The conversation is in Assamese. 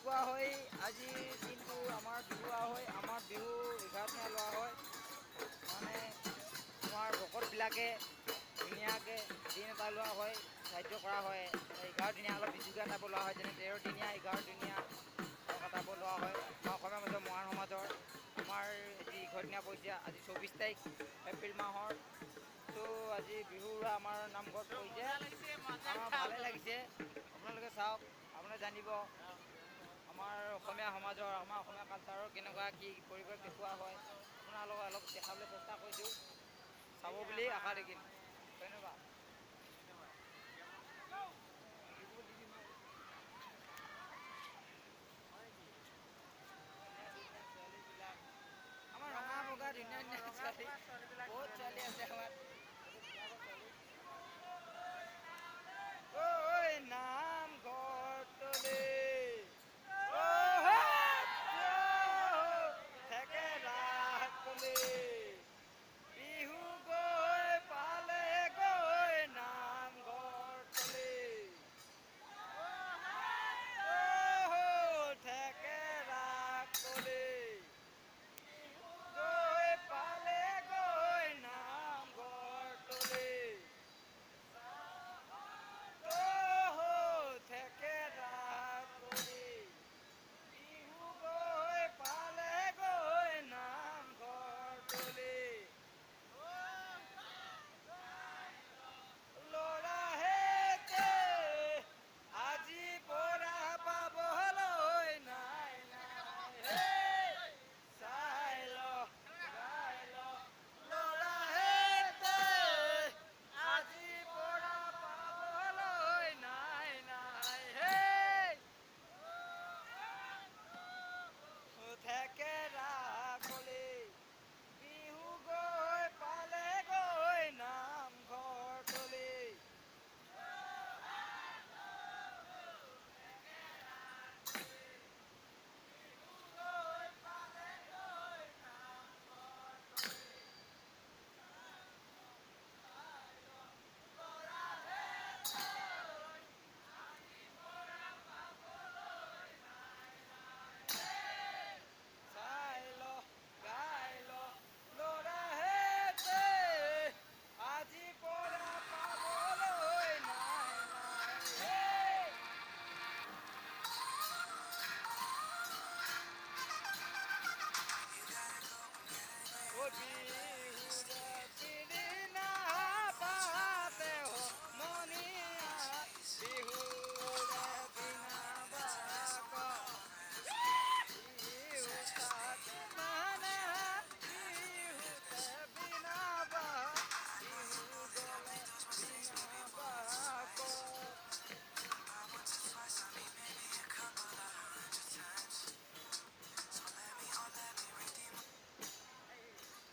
কোৱা হয় আজিৰ দিনটো আমাৰ বিহুৱা হয় আমাৰ বিহু 11 দিনীয়া লোৱা হয় মানে আমাৰ ভকতবিলাকে ধুনীয়াকৈ দিন এটা লোৱা হয় ধাৰ্য কৰা হয় 11 দিনীয়া অলপ বিজুগীয়া টাইপ লোৱা হয় যেনে 13 দিনীয়া 11 দিনীয়া এনেকুৱা টাইপৰ লোৱা হয় আমাৰ অসমীয়া মাজৰ মৰাণ সমাজৰ আমাৰ আজি 11 দিনীয়া পৰিছে আজি 24 তাৰিখ এপ্ৰিল মাহৰ ত' আজি বিহু আমাৰ নামঘৰত পৰিছে আমাৰ ভালে লাগিছে আপোনালোকে চাওক আপোনালোকে জানিব আমাৰ অসমীয়া সমাজৰ আমাৰ অসমীয়া কালচাৰৰ কেনেকুৱা কি পৰিৱেশ দেখুওৱা হয় আপোনালোকক অলপ দেখাবলৈ চেষ্টা কৰিছোঁ চাব বুলি আশা থাকিল